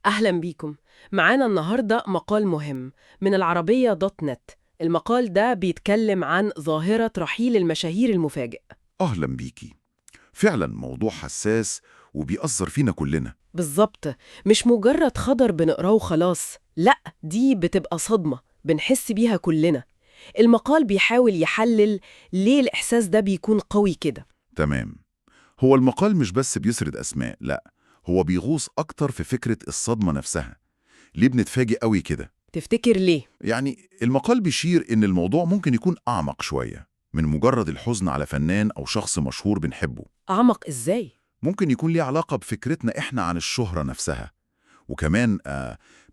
أهلا بيكم. معانا النهاردة مقال مهم من العربية دوت نت. المقال ده بيتكلم عن ظاهرة رحيل المشاهير المفاجئ. أهلا بيكي. فعلا موضوع حساس وبيأثر فينا كلنا. بالظبط، مش مجرد خبر بنقراه وخلاص، لأ، دي بتبقى صدمة بنحس بيها كلنا. المقال بيحاول يحلل ليه الإحساس ده بيكون قوي كده. تمام. هو المقال مش بس بيسرد أسماء، لا، هو بيغوص أكتر في فكرة الصدمة نفسها. ليه بنتفاجئ قوي كده؟ تفتكر ليه؟ يعني المقال بيشير إن الموضوع ممكن يكون أعمق شوية من مجرد الحزن على فنان أو شخص مشهور بنحبه. أعمق إزاي؟ ممكن يكون ليه علاقة بفكرتنا إحنا عن الشهرة نفسها. وكمان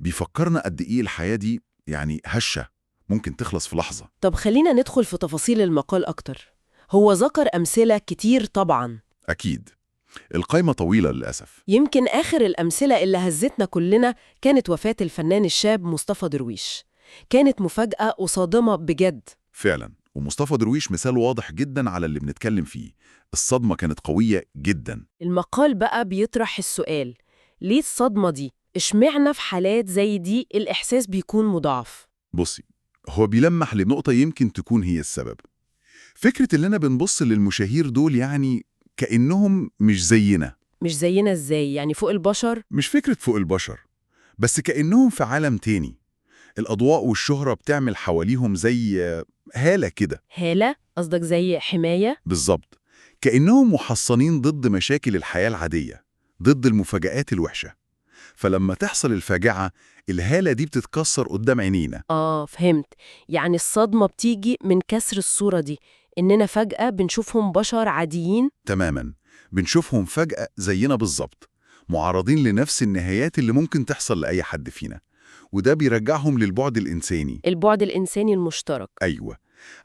بيفكرنا قد إيه الحياة دي يعني هشة، ممكن تخلص في لحظة. طب خلينا ندخل في تفاصيل المقال أكتر. هو ذكر أمثلة كتير طبعاً. أكيد. القايمة طويلة للأسف. يمكن آخر الأمثلة اللي هزتنا كلنا كانت وفاة الفنان الشاب مصطفى درويش. كانت مفاجأة وصادمة بجد. فعلا، ومصطفى درويش مثال واضح جدا على اللي بنتكلم فيه. الصدمة كانت قوية جدا. المقال بقى بيطرح السؤال: ليه الصدمة دي؟ اشمعنى في حالات زي دي الإحساس بيكون مضاعف؟ بصي، هو بيلمح لنقطة يمكن تكون هي السبب. فكرة اللي أنا بنبص للمشاهير دول يعني كأنهم مش زينا. مش زينا إزاي؟ يعني فوق البشر؟ مش فكرة فوق البشر، بس كأنهم في عالم تاني. الأضواء والشهرة بتعمل حواليهم زي هالة كده. هالة؟ قصدك زي حماية؟ بالظبط. كأنهم محصنين ضد مشاكل الحياة العادية، ضد المفاجآت الوحشة. فلما تحصل الفاجعة، الهالة دي بتتكسر قدام عينينا. فهمت. يعني الصدمة بتيجي من كسر الصورة دي، إننا فجأة بنشوفهم بشر عاديين. تماما. بنشوفهم فجأة زينا بالظبط، معرضين لنفس النهايات اللي ممكن تحصل لأي حد فينا. وده بيرجعهم للبعد الإنساني. البعد الإنساني المشترك. أيوة.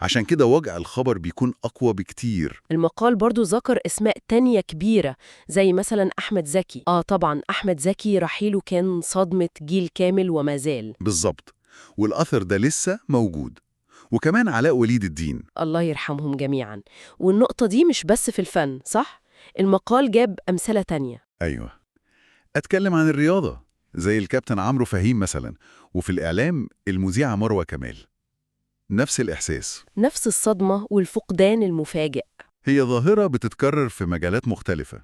عشان كده وجع الخبر بيكون أقوى بكتير. المقال برضو ذكر اسماء تانية كبيرة، زي مثلا أحمد زكي. طبعا أحمد زكي رحيله كان صدمة جيل كامل وما زال. بالظبط. والأثر ده لسه موجود. وكمان علاء وليد الدين. الله يرحمهم جميعا. والنقطة دي مش بس في الفن، صح؟ المقال جاب أمثلة تانية. أيوة. أتكلم عن الرياضة، زي الكابتن عمرو فهيم مثلا. وفي الإعلام المذيعة مروة كمال. نفس الإحساس. نفس الصدمة والفقدان المفاجئ. هي ظاهرة بتتكرر في مجالات مختلفة.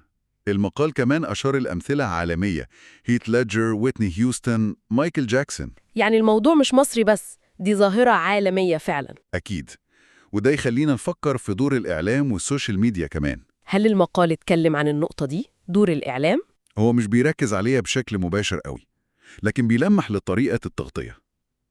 المقال كمان أشار الأمثلة عالمية: هيث ليدجر، ويتني هيوستن، مايكل جاكسون. يعني الموضوع مش مصري بس، دي ظاهرة عالمية فعلا. أكيد. وده يخلينا نفكر في دور الإعلام والسوشيال ميديا كمان. هل المقال اتكلم عن النقطة دي، دور الإعلام؟ هو مش بيركز عليها بشكل مباشر قوي، لكن بيلمح لطريقة التغطية،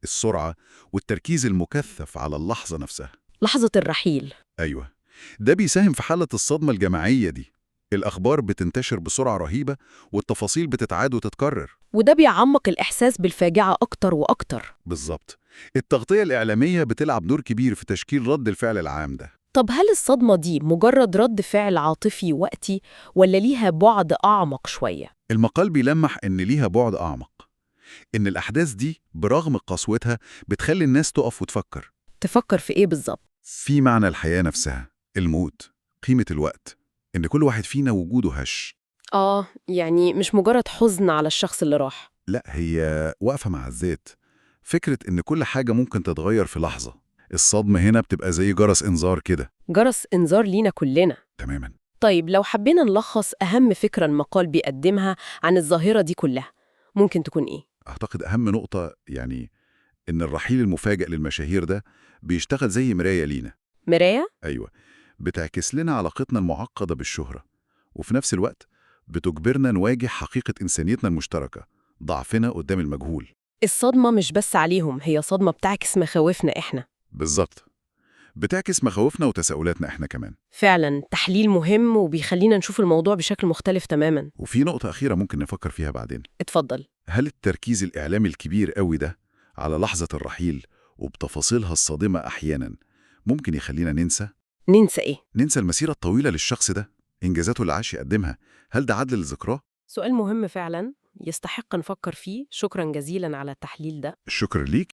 السرعة، والتركيز المكثف على اللحظة نفسها. لحظة الرحيل. أيوة. ده بيساهم في حالة الصدمة الجماعية دي. الأخبار بتنتشر بسرعة رهيبة، والتفاصيل بتتعاد وتتكرر. وده بيعمق الإحساس بالفاجعة أكتر وأكتر. بالظبط. التغطية الإعلامية بتلعب دور كبير في تشكيل رد الفعل العام ده. طب هل الصدمة دي مجرد رد فعل عاطفي وقتي، ولا ليها بعد أعمق شوية؟ المقال بيلمح إن ليها بعد أعمق، إن الأحداث دي برغم قسوتها بتخلي الناس تقف وتفكر. تفكر في إيه بالظبط؟ في معنى الحياة نفسها، الموت، قيمة الوقت، إن كل واحد فينا وجوده هش. يعني مش مجرد حزن على الشخص اللي راح. لا، هي واقفة مع الذات. فكرة إن كل حاجة ممكن تتغير في لحظة. الصدمة هنا بتبقى زي جرس إنذار كده. جرس إنذار لينا كلنا. تماما. طيب لو حبينا نلخص أهم فكرة المقال بيقدمها عن الظاهرة دي كلها، ممكن تكون إيه؟ أعتقد أهم نقطة يعني إن الرحيل المفاجئ للمشاهير ده بيشتغل زي مراية لينا. مراية؟ أيوة. بتعكس لنا علاقتنا المعقدة بالشهرة، وفي نفس الوقت بتجبرنا نواجه حقيقة إنسانيتنا المشتركة، ضعفنا قدام المجهول. الصدمة مش بس عليهم، هي صدمة بتعكس مخاوفنا إحنا. بالظبط. بتعكس مخاوفنا وتساؤلاتنا إحنا كمان. فعلا تحليل مهم وبيخلينا نشوف الموضوع بشكل مختلف تماما. وفي نقطة أخيرة ممكن نفكر فيها بعدين. اتفضل. هل التركيز الإعلامي الكبير قوي ده على لحظة الرحيل وبتفاصيلها الصادمة أحياناً ممكن يخلينا ننسى إيه؟ ننسى المسيرة الطويلة للشخص ده، إنجازاته اللي عاش يقدمها؟ هل ده عدل لذكراه؟ سؤال مهم فعلا، يستحق نفكر فيه. شكرا جزيلا على التحليل ده. الشكر ليك.